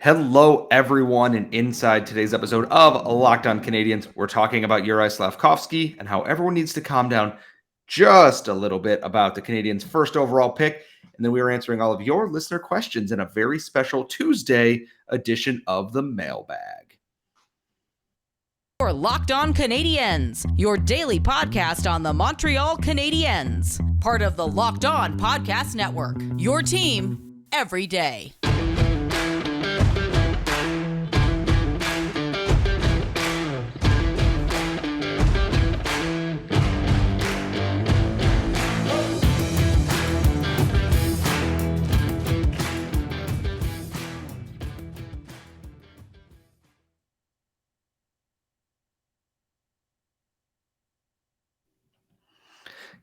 Hello, everyone, and inside today's episode of Locked On Canadiens, we're talking about Juraj Slafkovsky and how everyone needs to calm down just a little bit about the Canadiens' first overall pick. And then we are answering all of your listener questions in a very special Tuesday edition of the mailbag. For Locked On Canadiens, your daily podcast on the Montreal Canadiens, part of the Locked On Podcast Network, your team every day.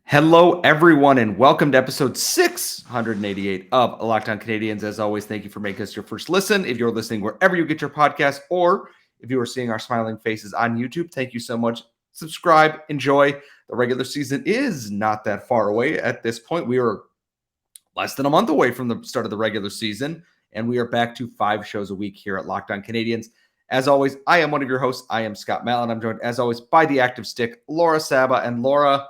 Hello, everyone, and welcome to episode 688 of Locked On Canadiens. As always, thank you for making us your first listen. If you're listening wherever you get your podcast, or if you are seeing our smiling faces on YouTube, thank you so much. Subscribe, enjoy. The regular season is not that far away at this point. We are less than a month away from the start of the regular season, and we are back to 5 shows a week here at Locked On Canadiens. As always, I am one of your hosts. I am Scott Mallon. I'm joined, as always, by the active stick, Laura Saba. And Laura,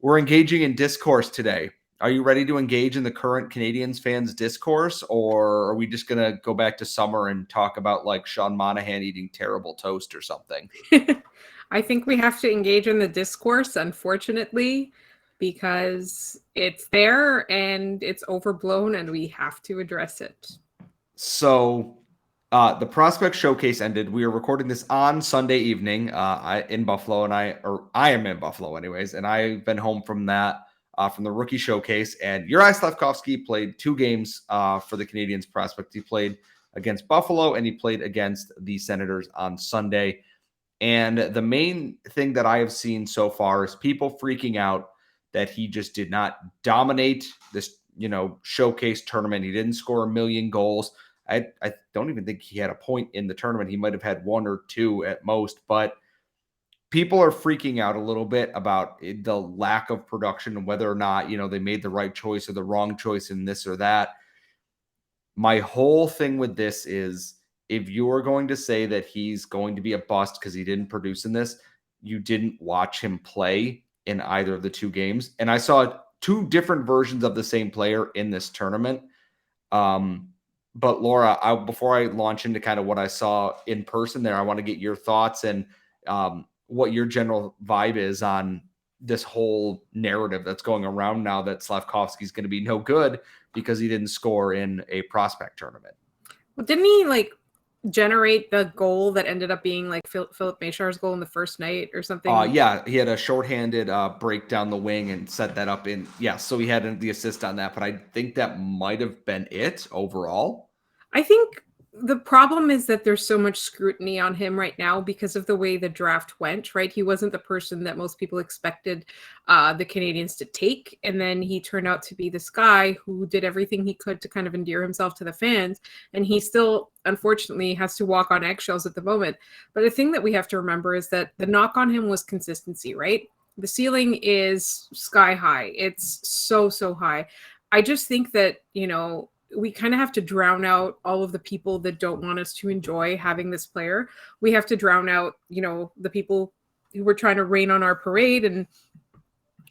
we're engaging in discourse today. Are you ready to engage in the current Canadiens fans discourse, or are we just going to go back to summer and talk about like Sean Monahan eating terrible toast or something? I think we have to engage in the discourse, unfortunately, because it's there and it's overblown and we have to address it. So the prospect showcase ended. We are recording this on Sunday evening in Buffalo, and I am in Buffalo anyways, and I've been home from that, from the rookie showcase. And Juraj Slafkovsky played 2 games for the Canadiens prospect. He played against Buffalo and he played against the Senators on Sunday. And the main thing that I have seen so far is people freaking out that he just did not dominate this, showcase tournament. He didn't score 1 million goals. I don't even think he had a point in the tournament. He might have had 1 or 2 at most, but people are freaking out a little bit about the lack of production and whether or not, they made the right choice or the wrong choice in this or that. My whole thing with this is, if you're going to say that he's going to be a bust because he didn't produce in this, you didn't watch him play in either of the 2 games. And I saw 2 different versions of the same player in this tournament. But Laura, before I launch into kind of what I saw in person there, I want to get your thoughts and what your general vibe is on this whole narrative that's going around now that Slafkovsky is going to be no good because he didn't score in a prospect tournament. Well, didn't he generate the goal that ended up being like Philip Mayshar's goal in the first night or something? Yeah, he had a shorthanded break down the wing and set that up in. Yeah, so he had the assist on that, but I think that might have been it overall. I think the problem is that there's so much scrutiny on him right now because of the way the draft went, right? He wasn't the person that most people expected the Canadiens to take. And then he turned out to be this guy who did everything he could to kind of endear himself to the fans. And he still, unfortunately, has to walk on eggshells at the moment. But the thing that we have to remember is that the knock on him was consistency, right? The ceiling is sky high. It's so, so high. I just think that, we kind of have to drown out all of the people that don't want us to enjoy having this player. We have to drown out, the people who were trying to rain on our parade and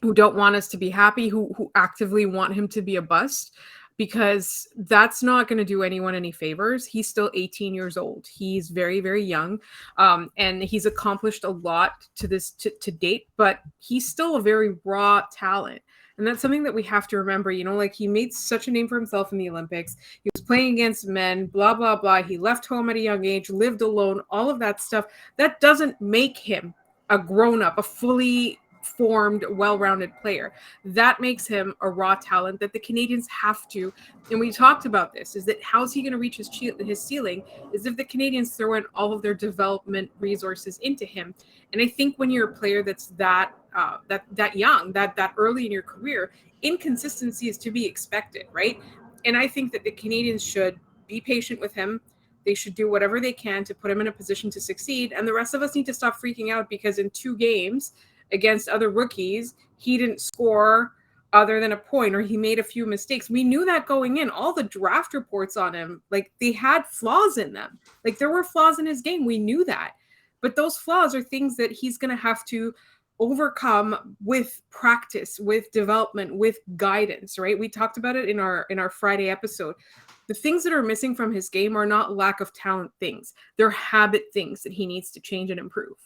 who don't want us to be happy, who actively want him to be a bust, because that's not going to do anyone any favors. He's still 18 years old. He's very, very young. And he's accomplished a lot to date, but he's still a very raw talent. And that's something that we have to remember, he made such a name for himself in the Olympics. He was playing against men, blah, blah, blah. He left home at a young age, lived alone, all of that stuff. That doesn't make him a grown-up, a fully formed, well-rounded player. That makes him a raw talent that the Canadiens have to, and we talked about this, is that how's he going to reach his ceiling is if the Canadiens throw in all of their development resources into him. And I think when you're a player that's that young, that early in your career, inconsistency is to be expected, right? And I think that the Canadiens should be patient with him. They should do whatever they can to put him in a position to succeed. And the rest of us need to stop freaking out because in 2 games against other rookies, he didn't score other than a point, or he made a few mistakes. We knew that going in. All the draft reports on him, like, they had flaws in them. Like, there were flaws in his game. We knew that. But those flaws are things that he's going to have to overcome with practice, with development, with guidance, right? We talked about it in our Friday episode. The things that are missing from his game are not lack of talent things. They're habit things that he needs to change and improve.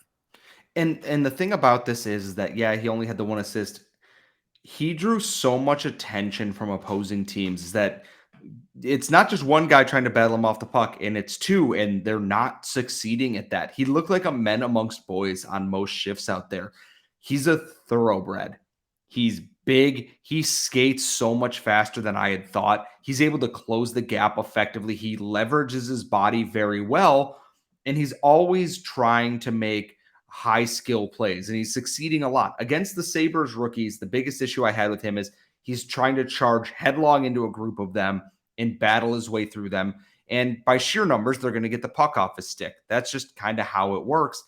And the thing about this is that, yeah, he only had the one assist. He drew so much attention from opposing teams that it's not just one guy trying to battle him off the puck, and it's two, and they're not succeeding at that. He looked like a man amongst boys on most shifts out there. He's a thoroughbred. He's big. He skates so much faster than I had thought. He's able to close the gap effectively. He leverages his body very well, and he's always trying to make high skill plays, and he's succeeding a lot. Against the Sabres rookies, the biggest issue I had with him is he's trying to charge headlong into a group of them and battle his way through them. And by sheer numbers, they're going to get the puck off his stick. That's just kind of how it works.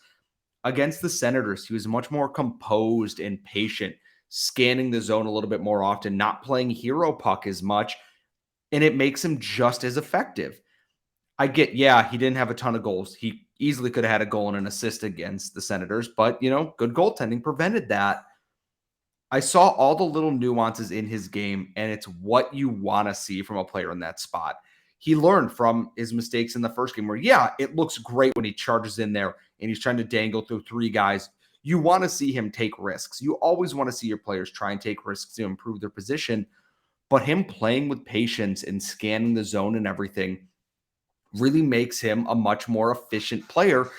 Against the Senators, he was much more composed and patient, scanning the zone a little bit more often, not playing hero puck as much, and it makes him just as effective. I get, yeah, he didn't have a ton of goals. He easily could have had a goal and an assist against the Senators, but, good goaltending prevented that. I saw all the little nuances in his game, and it's what you want to see from a player in that spot. He learned from his mistakes in the first game where, yeah, it looks great when he charges in there and he's trying to dangle through three guys. You want to see him take risks. You always want to see your players try and take risks to improve their position, but him playing with patience and scanning the zone and everything really makes him a much more efficient player.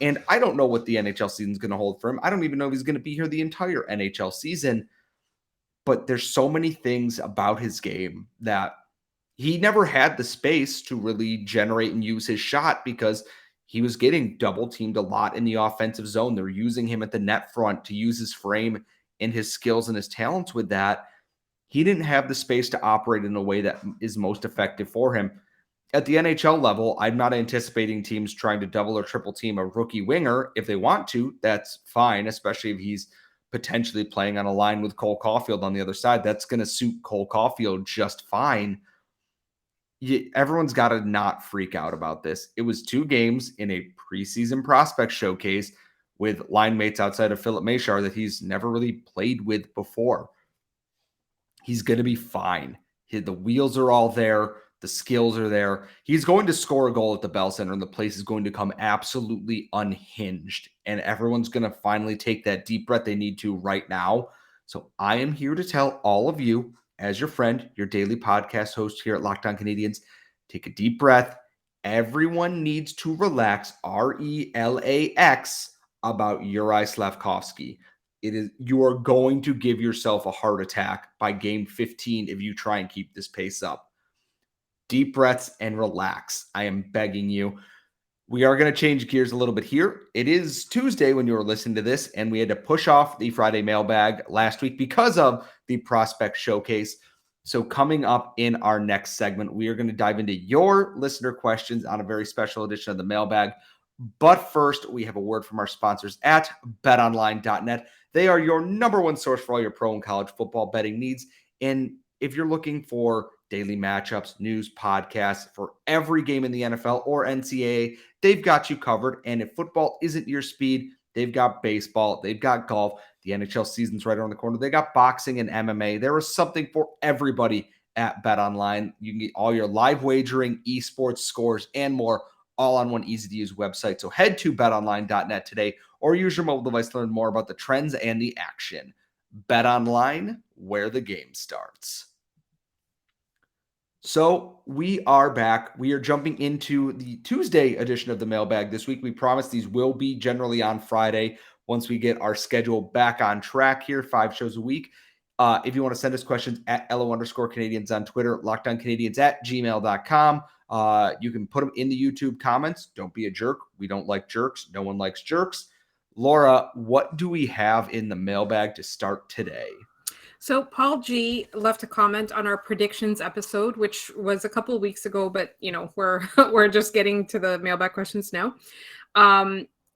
And I don't know what the NHL season is going to hold for him. I don't even know if he's going to be here the entire NHL season. But there's so many things about his game that he never had the space to really generate and use his shot because he was getting double teamed a lot in the offensive zone. They're using him at the net front to use his frame and his skills and his talents with that. He didn't have the space to operate in a way that is most effective for him. At the NHL level, I'm not anticipating teams trying to double or triple team a rookie winger. If they want to, that's fine, especially if he's potentially playing on a line with Cole Caulfield on the other side. That's going to suit Cole Caulfield just fine. Everyone's got to not freak out about this. It was 2 games in a preseason prospect showcase with line mates outside of Philip Machar that he's never really played with before. He's going to be fine. The wheels are all there. The skills are there. He's going to score a goal at the Bell Center, and the place is going to come absolutely unhinged. And everyone's going to finally take that deep breath they need to right now. So I am here to tell all of you, as your friend, your daily podcast host here at Locked On Canadiens, take a deep breath. Everyone needs to relax, RELAX, about Juraj Slafkovsky. You are going to give yourself a heart attack by game 15 if you try and keep this pace up. Deep breaths and relax. I am begging you. We are going to change gears a little bit here. It is Tuesday when you were listening to this, and we had to push off the Friday mailbag last week because of the prospect showcase. So coming up in our next segment, we are going to dive into your listener questions on a very special edition of the mailbag. But first, we have a word from our sponsors at betonline.net. They are your number one source for all your pro and college football betting needs. And if you're looking for daily matchups, news, podcasts for every game in the NFL or NCAA, they've got you covered. And if football isn't your speed, they've got baseball, they've got golf. The NHL season's right around the corner. They got boxing and MMA. There is something for everybody at BetOnline. You can get all your live wagering, esports, scores, and more all on one easy-to-use website. So head to betonline.net today or use your mobile device to learn more about the trends and the action. BetOnline, where the game starts. So we are back. We are jumping into the Tuesday edition of the mailbag this week. We promise these will be generally on Friday once we get our schedule back on track here, 5 shows a week. If you want to send us questions at @LO_Canadiens on Twitter, LockedOnCanadiens@gmail.com. You can put them in the YouTube comments. Don't be a jerk. We don't like jerks. No one likes jerks. Laura, what do we have in the mailbag to start today? So Paul G left a comment on our predictions episode, which was a couple of weeks ago, but we're just getting to the mailbag questions now.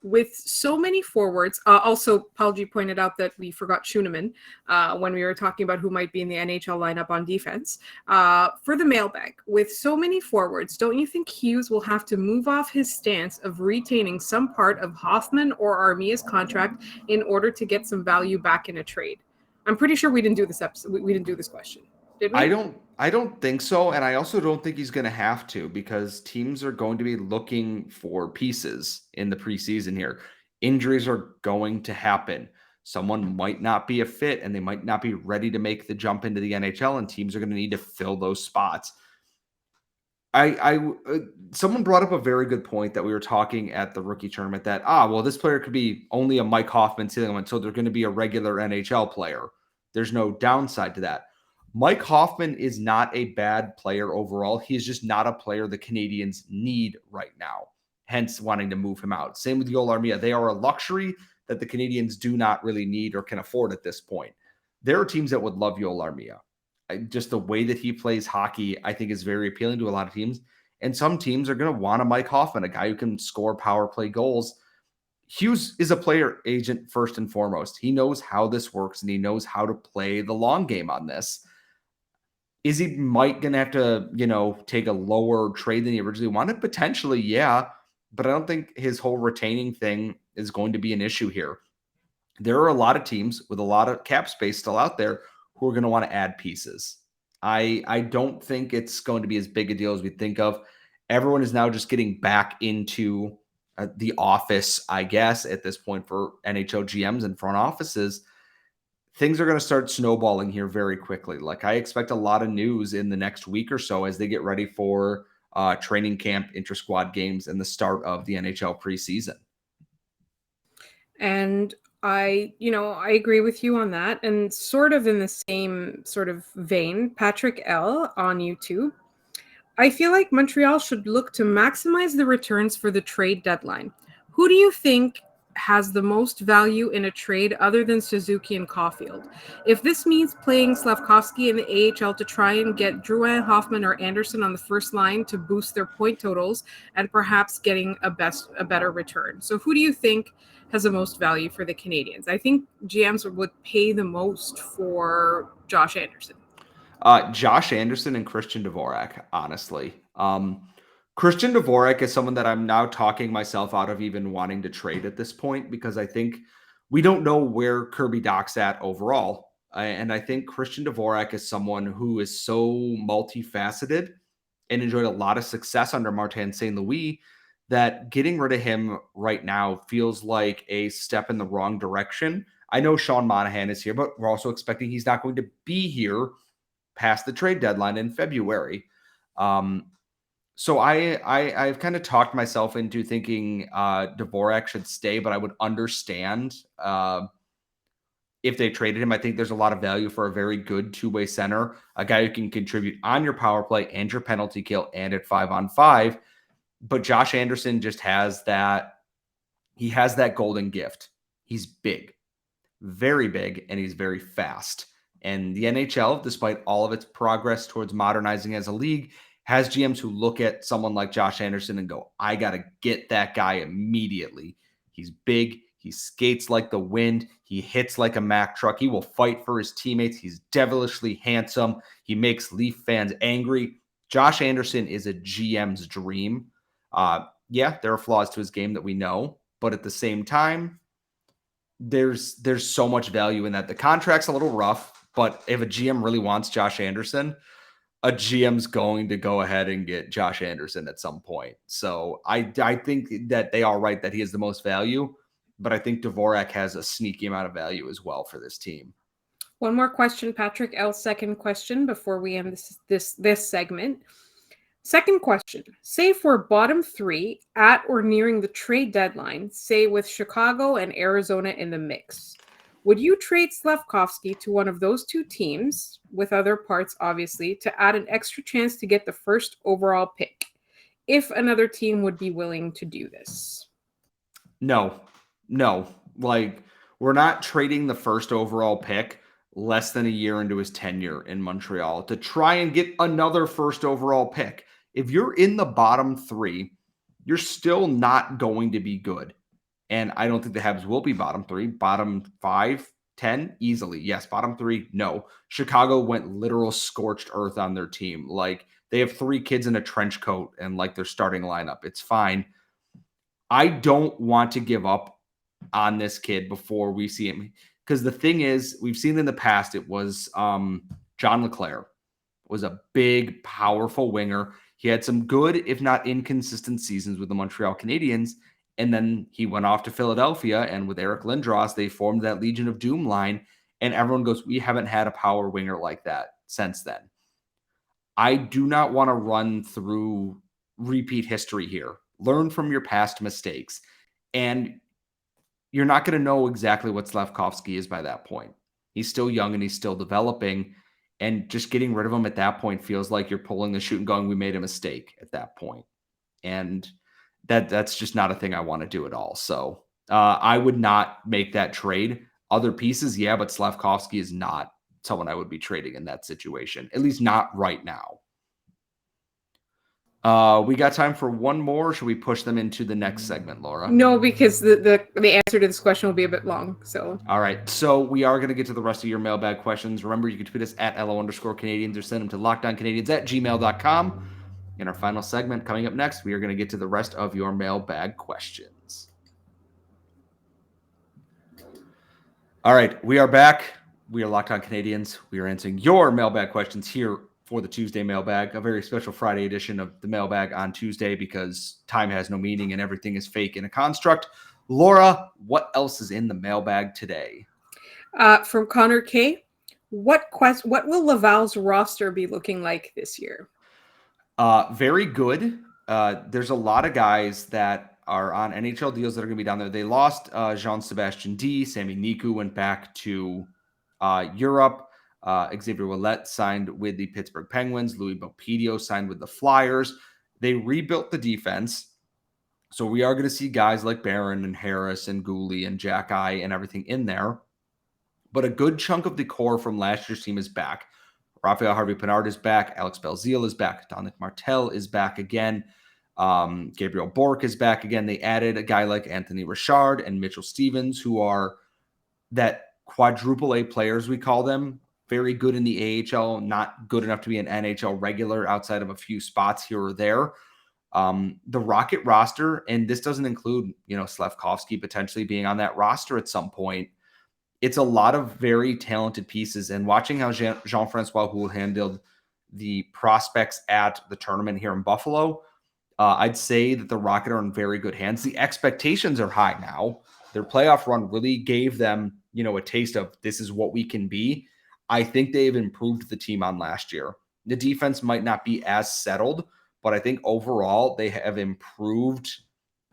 with so many forwards, also Paul G pointed out that we forgot Schooneman when we were talking about who might be in the NHL lineup on defense. For the mailbag, with so many forwards, don't you think Hughes will have to move off his stance of retaining some part of Hoffman or Armia's contract in order to get some value back in a trade? I'm pretty sure we didn't do this episode. We didn't do this question, did we? I don't think so, and I also don't think he's going to have to, because teams are going to be looking for pieces in the preseason here. Injuries are going to happen. Someone might not be a fit, and they might not be ready to make the jump into the NHL, and teams are going to need to fill those spots. Someone brought up a very good point that we were talking at the rookie tournament that, well, this player could be only a Mike Hoffman ceiling until they're going to be a regular NHL player. There's no downside to that. Mike Hoffman is not a bad player overall. He's just not a player the Canadiens need right now, hence wanting to move him out. Same with Joel Armia. They are a luxury that the Canadiens do not really need or can afford at this point. There are teams that would love Joel Armia. Just the way that he plays hockey, I think, is very appealing to a lot of teams. And some teams are going to want a Mike Hoffman, a guy who can score power play goals. Hughes is a player agent first and foremost. He knows how this works, and he knows how to play the long game on this. Is he might going to have to, take a lower trade than he originally wanted? Potentially, yeah. But I don't think his whole retaining thing is going to be an issue here. There are a lot of teams with a lot of cap space still out there who are going to want to add pieces. I don't think it's going to be as big a deal as we think of. Everyone is now just getting back into the office, I guess, at this point for NHL GMs and front offices. Things are going to start snowballing here very quickly. Like, I expect a lot of news in the next week or so as they get ready for training camp, inter-squad games, and the start of the NHL preseason. And I agree with you on that. And sort of in the same sort of vein, Patrick L on YouTube, I feel like Montreal should look to maximize the returns for the trade deadline. Who do you think has the most value in a trade other than Suzuki and Caulfield? If this means playing Slafkovsky in the AHL to try and get Drouin, Hoffman, or Anderson on the first line to boost their point totals and perhaps getting a better return. So who do you think has the most value for the Canadiens? I think GMs would pay the most for Josh Anderson. Josh Anderson and Christian Dvorak, honestly. Christian Dvorak is someone that I'm now talking myself out of even wanting to trade at this point, because I think we don't know where Kirby Dach's at overall. And I think Christian Dvorak is someone who is so multifaceted and enjoyed a lot of success under Martin St. Louis that getting rid of him right now feels like a step in the wrong direction. I know Sean Monahan is here, but we're also expecting he's not going to be here past the trade deadline in February. So I've kind of talked myself into thinking Dvorak should stay, but I would understand if they traded him. I think there's a lot of value for a very good two-way center, a guy who can contribute on your power play and your penalty kill and at 5-on-5. But Josh Anderson just has that. He has that golden gift. He's big, very big, and he's very fast. And the NHL, despite all of its progress towards modernizing as a league, has GMs who look at someone like Josh Anderson and go, I got to get that guy immediately. He's big. He skates like the wind. He hits like a Mack truck. He will fight for his teammates. He's devilishly handsome. He makes Leaf fans angry. Josh Anderson is a GM's dream. Yeah, there are flaws to his game that we know, but at the same time, there's so much value in that. The contract's a little rough, but if a GM really wants Josh Anderson, a GM's going to go ahead and get Josh Anderson at some point. So I think that they are right that he has the most value, but I think Dvorak has a sneaky amount of value as well for this team. One more question, Patrick L. Second question before we end this segment. Second question, say for bottom three at or nearing the trade deadline, say with Chicago and Arizona in the mix, would you trade Slafkovsky to one of those two teams, with other parts obviously, to add an extra chance to get the first overall pick, if another team would be willing to do this? No. Like, we're not trading the first overall pick less than a year into his tenure in Montreal to try and get another first overall pick. If you're in the bottom three, you're still not going to be good. And I don't think the Habs will be bottom 3, bottom 5, 10 easily. Yes, bottom 3, no. Chicago went literal scorched earth on their team. Like, they have 3 kids in a trench coat and like their starting lineup. It's fine. I don't want to give up on this kid before we see him. Because the thing is, we've seen in the past, it was John LeClair was a big, powerful winger. He had some good, if not inconsistent seasons with the Montreal Canadiens. And then he went off to Philadelphia. And with Eric Lindros, they formed that Legion of Doom line. And everyone goes, we haven't had a power winger like that since then. I do not want to run through repeat history here. Learn from your past mistakes. And you're not going to know exactly what Slafkovsky is by that point. He's still young and he's still developing. And just getting rid of him at that point feels like you're pulling the chute and going, we made a mistake at that point. And that's just not a thing I want to do at all. So I would not make that trade. Other pieces, yeah, but Slafkovsky is not someone I would be trading in that situation, at least not right now. We got time for one more. Or should we push them into the next segment, Laura? No, because the answer to this question will be a bit long. So all right. So we are going to get to the rest of your mailbag questions. Remember, you can tweet us at @LO_Canadiens or send them to lockdowncanadiens@gmail.com. In our final segment coming up next, we are going to get to the rest of your mailbag questions. All right. We are back. We are Locked On Canadiens. We are answering your mailbag questions here for the Tuesday mailbag, a very special Friday edition of the mailbag on Tuesday because time has no meaning and everything is fake in a construct. Laura, what else is in the mailbag today? From Connor K, what will Laval's roster be looking like this year? Very good. There's a lot of guys that are on NHL deals that are going to be down there. They lost Jean-Sebastien D. Sammy Niku went back to Europe. Xavier Ouellet signed with the Pittsburgh Penguins. Louis Belpedio signed with the Flyers. They rebuilt the defense. So we are going to see guys like Barron and Harris and Gooley and Jack Eye and everything in there. But a good chunk of the core from last year's team is back. Raphael Harvey-Pinard is back. Alex Belzile is back. Dominic Martel is back again. Gabriel Bourque is back again. They added a guy like Anthony Richard and Mitchell Stevens, who are that quadruple A players, we call them. Very good in the AHL, not good enough to be an NHL regular outside of a few spots here or there. The Rocket roster, and this doesn't include, Slafkovsky potentially being on that roster at some point. It's a lot of very talented pieces, and watching how Jean-Francois Houle handled the prospects at the tournament here in Buffalo, I'd say that the Rocket are in very good hands. The expectations are high now. Their playoff run really gave them, a taste of this is what we can be. I think they've improved the team on last year. The defense might not be as settled, but I think overall they have improved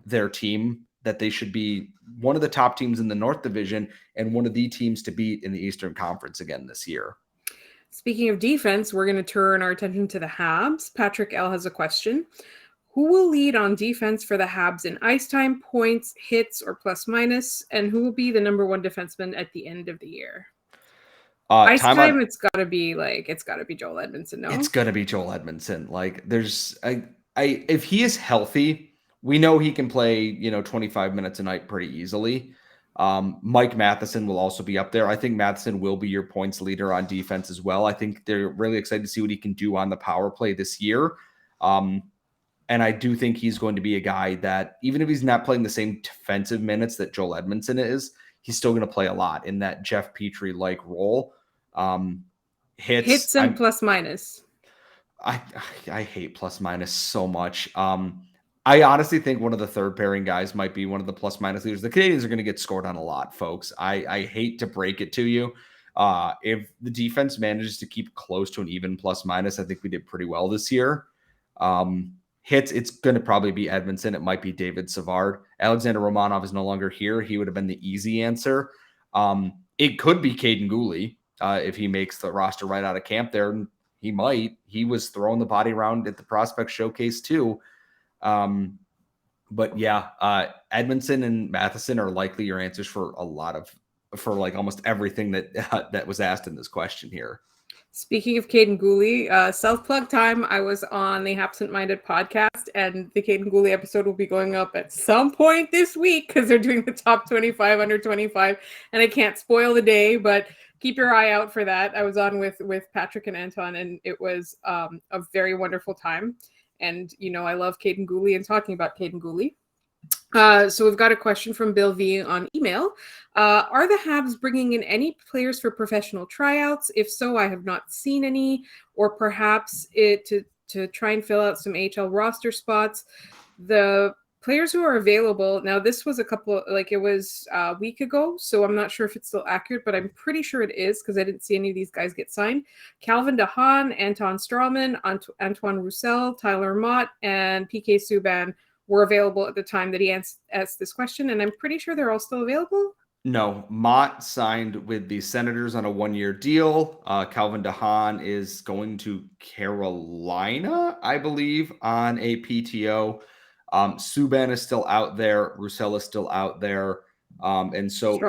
their team, that they should be one of the top teams in the North Division and one of the teams to beat in the Eastern Conference again this year. Speaking of defense, we're going to turn our attention to the Habs. Patrick L. has a question. Who will lead on defense for the Habs in ice time, points, hits, or plus minus? And who will be the number one defenseman at the end of the year? Ice time, it's got to be Joel Edmondson, no? It's going to be Joel Edmondson. Like, if he is healthy, we know he can play, 25 minutes a night pretty easily. Mike Matheson will also be up there. I think Matheson will be your points leader on defense as well. I think they're really excited to see what he can do on the power play this year. And I do think he's going to be a guy that, even if he's not playing the same defensive minutes that Joel Edmondson is, he's still going to play a lot in that Jeff Petrie-like role. Hits and plus minus. I hate plus minus so much. I honestly think one of the third pairing guys might be one of the plus minus leaders. The Canadiens are going to get scored on a lot, folks. I hate to break it to you. If the defense manages to keep close to an even plus minus, I think we did pretty well this year. Hits, it's going to probably be Edmondson. It might be David Savard. Alexander Romanov is no longer here. He would have been the easy answer. It could be Caden Gooley if he makes the roster right out of camp there. He might. He was throwing the body around at the prospect showcase too. But yeah, Edmondson and Matheson are likely your answers for almost everything that was asked in this question here. Speaking of Caden Gooley, self-plug time. I was on the Absent-Minded podcast, and the Caden Gooley episode will be going up at some point this week because they're doing the top 25 under 25, and I can't spoil the day, but keep your eye out for that. I was on with Patrick and Anton, and it was a very wonderful time. And, I love Caden Gooley and talking about Caden Gooley. So we've got a question from Bill V on email. Are the Habs bringing in any players for professional tryouts? If so, I have not seen any, or perhaps to try and fill out some AHL roster spots. The players who are available now, this was it was a week ago, so I'm not sure if it's still accurate, but I'm pretty sure it is because I didn't see any of these guys get signed. Calvin DeHaan, Anton Strawman, Antoine Roussel, Tyler Mott, and PK Subban were available at the time that he asked this question, and I'm pretty sure they're all still available. No, Mott signed with the Senators on a 1-year deal. Calvin DeHaan is going to Carolina, I believe, on a PTO. Subban is still out there. Roussel is still out there. And so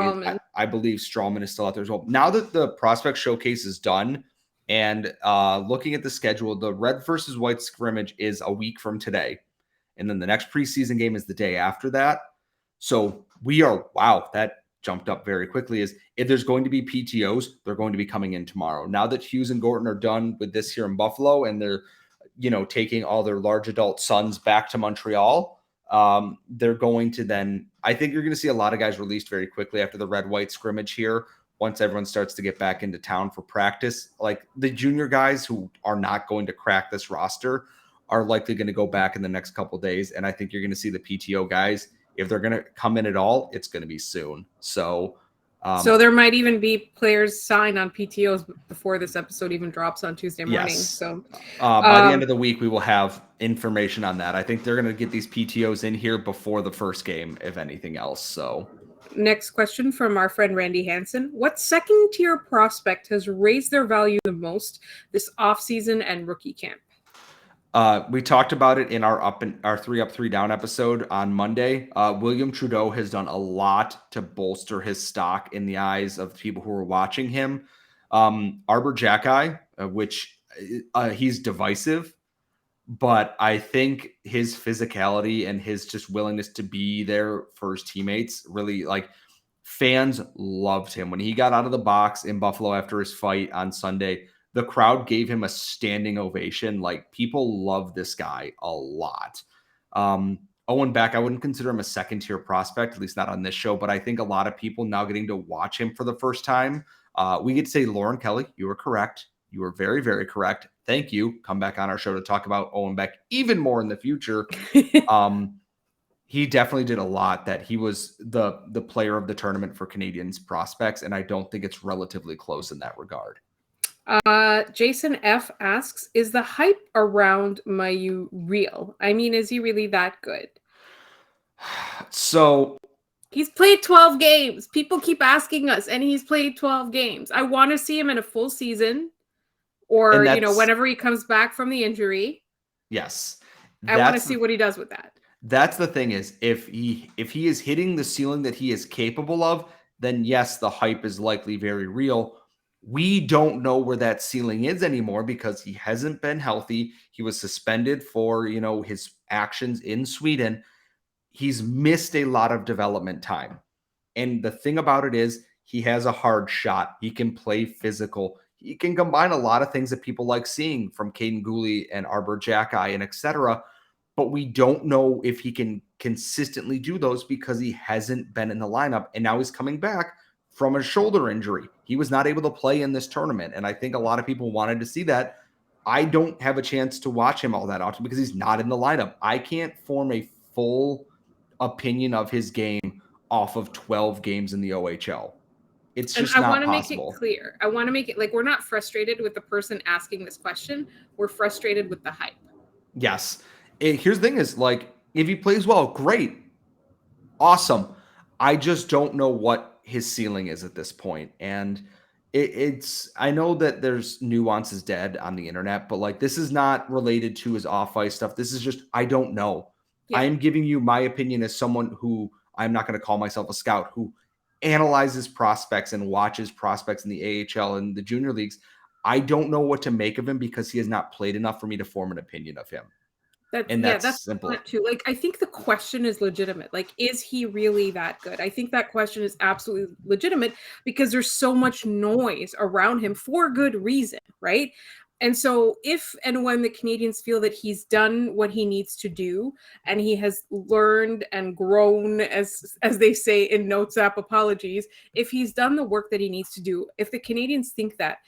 I believe Strawman is still out there as well. Now that the prospect showcase is done and looking at the schedule, the red versus white scrimmage is a week from today. And then the next preseason game is the day after that. So that jumped up very quickly. Is if there's going to be PTOs, they're going to be coming in tomorrow. Now that Hughes and Gorton are done with this here in Buffalo and they're, taking all their large adult sons back to Montreal, they're going to then, I think you're going to see a lot of guys released very quickly after the red-white scrimmage here. Once everyone starts to get back into town for practice, like the junior guys who are not going to crack this roster are likely going to go back in the next couple of days. And I think you're going to see the PTO guys, if they're going to come in at all, it's going to be soon. So there might even be players signed on PTOs before this episode even drops on Tuesday morning. Yes. So by the end of the week, we will have information on that. I think they're going to get these PTOs in here before the first game, if anything else. So next question from our friend Randy Hansen. What second-tier prospect has raised their value the most this offseason and rookie camp? We talked about it in our 3 Up 3 Down episode on Monday. William Trudeau has done a lot to bolster his stock in the eyes of people who are watching him. Arbor Jacki, which he's divisive, but I think his physicality and his just willingness to be there for his teammates really, like, fans loved him when he got out of the box in Buffalo after his fight on Sunday. The crowd gave him a standing ovation. Like, people love this guy a lot. Owen Beck, I wouldn't consider him a second-tier prospect, at least not on this show, but I think a lot of people now getting to watch him for the first time. We get to say, Lauren Kelly, you were correct. You were very, very correct. Thank you. Come back on our show to talk about Owen Beck even more in the future. He definitely did a lot. That he was the player of the tournament for Canadiens prospects, and I don't think it's relatively close in that regard. Jason F asks, is the hype around Mailloux real? I mean, is he really that good? So he's played 12 games. People keep asking us, and he's played 12 games. I want to see him in a full season, or whenever he comes back from the injury. Yes, I want to see what he does with that. That's the thing, is if he is hitting the ceiling that he is capable of, then yes, the hype is likely very real. We don't know where that ceiling is anymore because he hasn't been healthy. He was suspended for, his actions in Sweden. He's missed a lot of development time. And the thing about it is he has a hard shot. He can play physical. He can combine a lot of things that people like seeing from Caden Gooley and Arbor Jacki and etc. But we don't know if he can consistently do those because he hasn't been in the lineup. And now he's coming back from a shoulder injury. He was not able to play in this tournament. And I think a lot of people wanted to see that. I don't have a chance to watch him all that often because he's not in the lineup. I can't form a full opinion of his game off of 12 games in the OHL. It's just not possible. I want to make it clear. I want to make it like we're not frustrated with the person asking this question. We're frustrated with the hype. Yes. Here's the thing is, like, if he plays well, great. Awesome. I just don't know what his ceiling is at this point. And I know that there's nuances dead on the internet, but like, this is not related to his off-ice stuff. This is just, I don't know. Yeah. I am giving you my opinion as someone who, I'm not going to call myself a scout, who analyzes prospects and watches prospects in the AHL and the junior leagues. I don't know what to make of him because he has not played enough for me to form an opinion of him. That's simple. Too. Like, I think the question is legitimate. Like, is he really that good? I think that question is absolutely legitimate because there's so much noise around him for good reason, right? And so if and when the Canadiens feel that he's done what he needs to do and he has learned and grown, as they say in Notes app apologies, if he's done the work that he needs to do, if the Canadiens think that,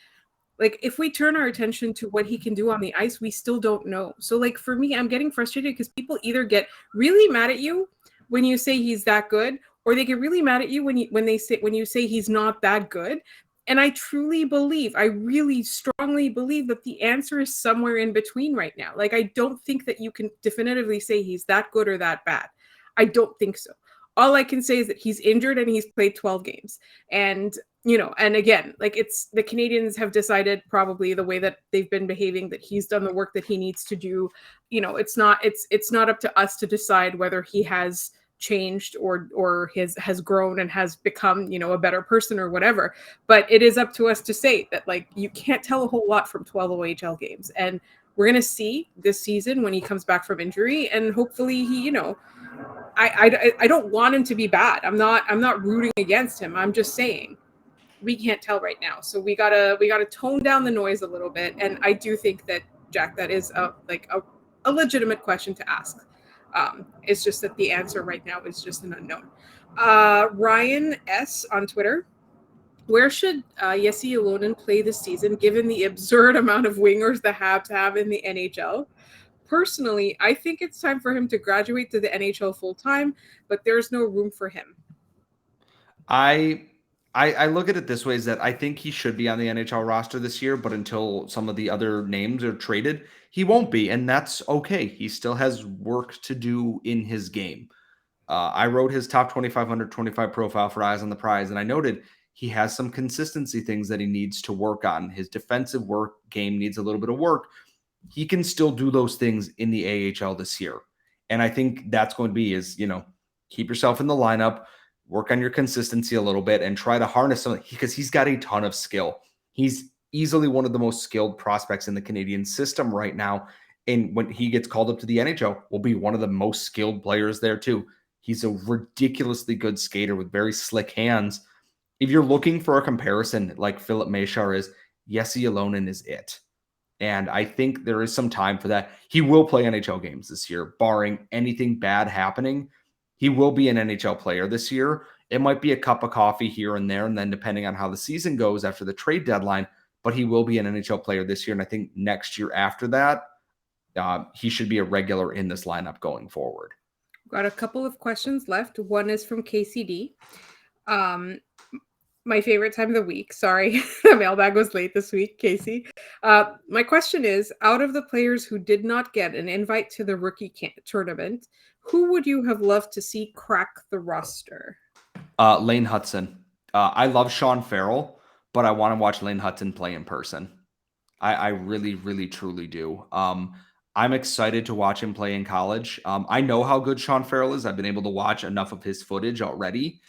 like, if we turn our attention to what he can do on the ice, we still don't know. So, like, for me, I'm getting frustrated because people either get really mad at you when you say he's that good, or they get really mad at you when you say he's not that good. And I really strongly believe that the answer is somewhere in between right now. Like, I don't think that you can definitively say he's that good or that bad. I don't think so. All I can say is that he's injured and he's played 12 games. And and again, like, it's the Canadiens have decided, probably the way that they've been behaving, that he's done the work that he needs to do. It's not up to us to decide whether he has changed or has grown and has become, a better person or whatever. But it is up to us to say that, like, you can't tell a whole lot from 12 OHL games. And we're going to see this season when he comes back from injury, and hopefully he, I don't want him to be bad. I'm not rooting against him. I'm just saying we can't tell right now. So we gotta tone down the noise a little bit. And I do think that, Jack, that is a legitimate question to ask. It's just that the answer right now is just an unknown. Ryan S on Twitter: where should Jesse Ylonen play this season, given the absurd amount of wingers the Habs have in the NHL? Personally, I think it's time for him to graduate to the NHL full time, but there's no room for him. I look at it this way, is that I think he should be on the NHL roster this year, but until some of the other names are traded, he won't be, and that's okay. He still has work to do in his game. I wrote his top 2,525 profile for Eyes on the Prize, and I noted he has some consistency things that he needs to work on. His defensive work game needs a little bit of work. He can still do those things in the AHL this year. And I think that's going to be keep yourself in the lineup, work on your consistency a little bit, and try to harness something, because he's got a ton of skill. He's easily one of the most skilled prospects in the Canadian system right now. And when he gets called up to the NHL, will be one of the most skilled players there too. He's a ridiculously good skater with very slick hands. If you're looking for a comparison like Philip Machar is, Jesse Ylonen is it. And I think there is some time for that. He will play NHL games this year, barring anything bad happening. He will be an NHL player this year. It might be a cup of coffee here and there, and then depending on how the season goes after the trade deadline, but he will be an NHL player this year. And I think next year after that, he should be a regular in this lineup going forward. Got a couple of questions left. One is from KCD. My favorite time of the week. Sorry, the mailbag was late this week, Casey. My question is, out of the players who did not get an invite to the rookie tournament, who would you have loved to see crack the roster? Lane Hudson. I love Sean Farrell, but I want to watch Lane Hudson play in person. I really, really, truly do. I'm excited to watch him play in college. I know how good Sean Farrell is. I've been able to watch enough of his footage already.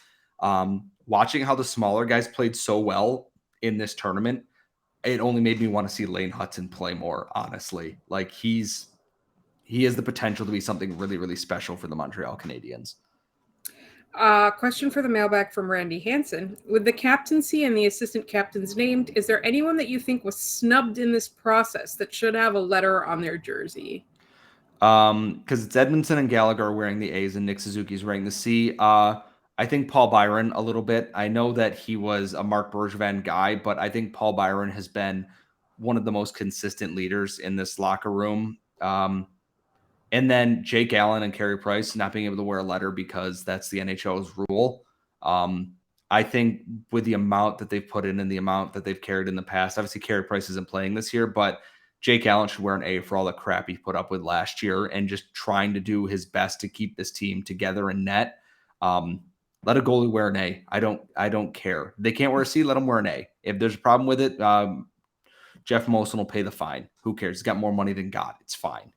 Watching how the smaller guys played so well in this tournament, it only made me want to see Lane Hudson play more, honestly. Like, he has the potential to be something really, really special for the Montreal Canadiens. Question for the mailbag from Randy Hansen. With the captaincy and the assistant captains named, is there anyone that you think was snubbed in this process that should have a letter on their jersey? Because it's Edmondson and Gallagher wearing the A's and Nick Suzuki's wearing the C. I think Paul Byron a little bit. I know that he was a Marc Bergevin guy, but I think Paul Byron has been one of the most consistent leaders in this locker room. And then Jake Allen and Carey Price not being able to wear a letter because that's the NHL's rule. I think with the amount that they've put in and the amount that they've carried in the past, obviously Carey Price isn't playing this year, but Jake Allen should wear an A for all the crap he put up with last year and just trying to do his best to keep this team together in net. Let a goalie wear an A. I don't care. They can't wear a C, let them wear an A. If there's a problem with it, Jeff Molson will pay the fine. Who cares? He's got more money than God. It's fine.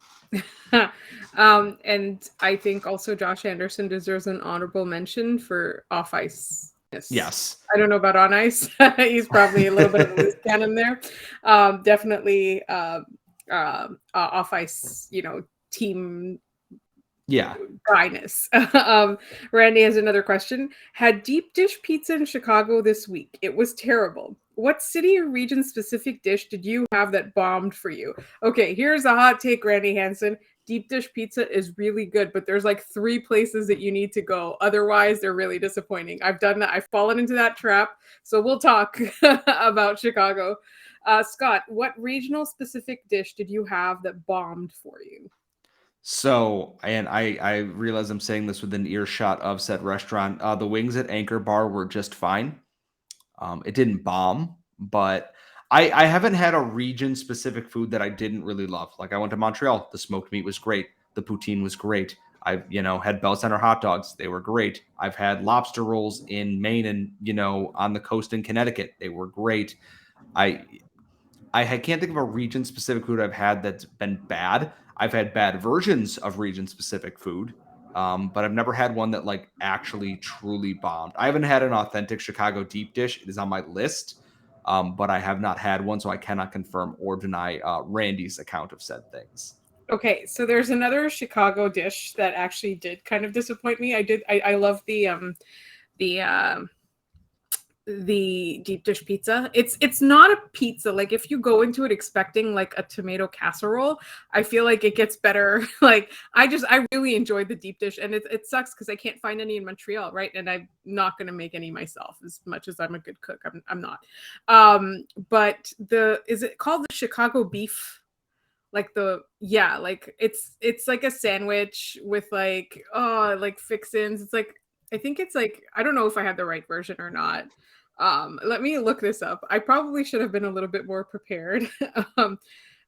And I think also Josh Anderson deserves an honorable mention for off-ice Yes. I don't know about on ice. He's probably a little bit of a loose cannon there. Definitely off ice, team Yeah. dryness. Randy has another question. Had deep dish pizza in Chicago this week. It was terrible. What city or region specific dish did you have that bombed for you? Okay, here's a hot take, Randy Hansen. Deep dish pizza is really good, but there's like 3 places that you need to go. Otherwise, they're really disappointing. I've done that. I've fallen into that trap. So we'll talk about Chicago. Scott, what regional specific dish did you have that bombed for you? So, and I realize I'm saying this within earshot of said restaurant. The wings at Anchor Bar were just fine. It didn't bomb, but I haven't had a region specific food that I didn't really love. Like I went to Montreal, the smoked meat was great, the poutine was great. I've had Bell Center hot dogs, they were great. I've had lobster rolls in Maine and on the coast in Connecticut, they were great. I can't think of a region specific food I've had that's been bad. I've had bad versions of region specific food, but I've never had one that like actually truly bombed. I haven't had an authentic Chicago deep dish. It is on my list, but I have not had one, so I cannot confirm or deny Randy's account of said things. Okay, so there's another Chicago dish that actually did kind of disappoint me. I love the deep dish pizza. It's not a pizza. Like if you go into it expecting like a tomato casserole, I feel like it gets better. Like I really enjoyed the deep dish, and it sucks because I can't find any in Montreal, right? And I'm not gonna make any myself as much as I'm a good cook. I'm not. But is it called the Chicago beef? Like it's like a sandwich with like fixins. It's like I think it's like I don't know if I had the right version or not. Let me look this up. I probably should have been a little bit more prepared.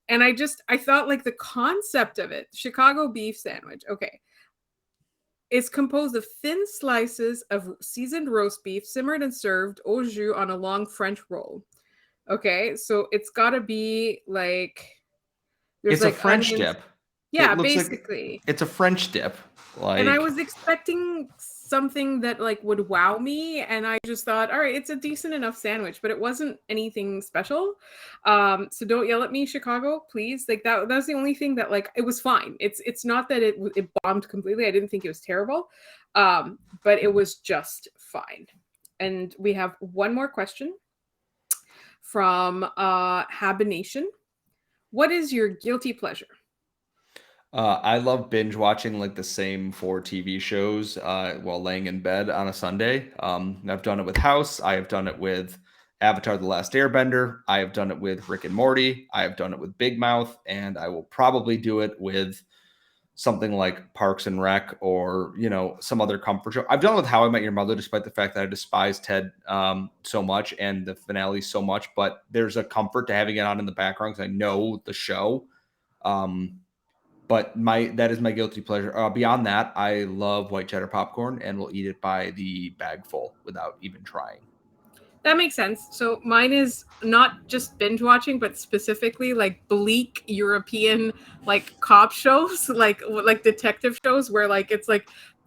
And I thought like the concept of it, Chicago beef sandwich, okay, is composed of thin slices of seasoned roast beef, simmered and served au jus on a long French roll. Okay, so it's got to be like there's It's a like French onions. dip. Yeah, It looks like basically. it's a French dip. And I Like was expecting something that like would wow me, and I just thought, all right, it's a decent enough sandwich, but it wasn't anything special. So don't yell at me, Chicago, please. Like that's the only thing that like it was fine. It's not that it bombed completely. I didn't think it was terrible, but it was just fine. And we have one more question from Habination. What is your guilty pleasure? I love binge watching like the same 4 TV shows while laying in bed on a Sunday. I've done it with House. I have done it with Avatar: The Last Airbender. I have done it with Rick and Morty. I have done it with Big Mouth, and I will probably do it with something like Parks and Rec or some other comfort show. I've done it with How I Met Your Mother, despite the fact that I despise Ted so much and the finale so much. But there's a comfort to having it on in the background because I know the show. But that is my guilty pleasure. Beyond that, I love white cheddar popcorn and will eat it by the bag full without even trying. That makes sense. So mine is not just binge watching, but specifically like bleak European like cop shows, like detective shows, where like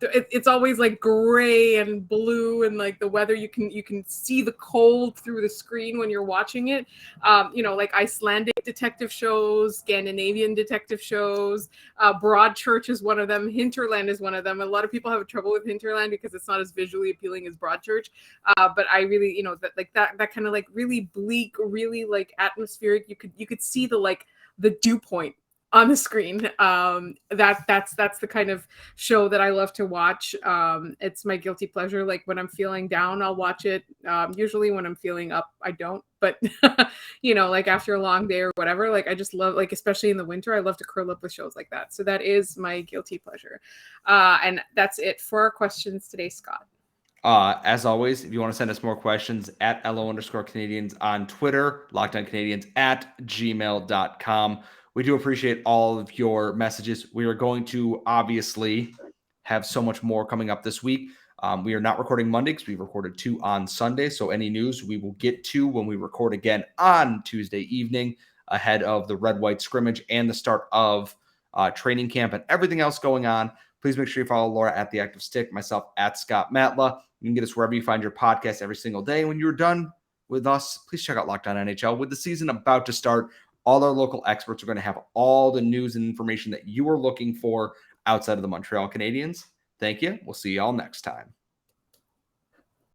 it's always like gray and blue, and like the weather you can see the cold through the screen when you're watching it. Like Icelandic detective shows, Scandinavian detective shows. Broadchurch is one of them. Hinterland is one of them. A lot of people have trouble with Hinterland because it's not as visually appealing as Broadchurch. But I really, that kind of like really bleak, really like atmospheric. You could see the dew point on the screen. That's the kind of show that I love to watch. It's my guilty pleasure. Like when I'm feeling down, I'll watch it. Usually when I'm feeling up, I don't. But like after a long day or whatever, like I just love, like especially in the winter, I love to curl up with shows like that. So that is my guilty pleasure. And that's it for our questions today, Scott. As always, if you want to send us more questions, at @LO_Canadiens on Twitter, LockedOnCanadiens@gmail.com. We do appreciate all of your messages. We are going to obviously have so much more coming up this week. We are not recording Monday because we recorded 2 on Sunday. So any news we will get to when we record again on Tuesday evening ahead of the red-white scrimmage and the start of training camp and everything else going on. Please make sure you follow Laura at The Active Stick, myself at Scott Matla. You can get us wherever you find your podcast every single day. And when you're done with us, please check out Locked On NHL. With the season about to start, all our local experts are going to have all the news and information that you are looking for outside of the Montreal Canadiens. Thank you. We'll see you all next time.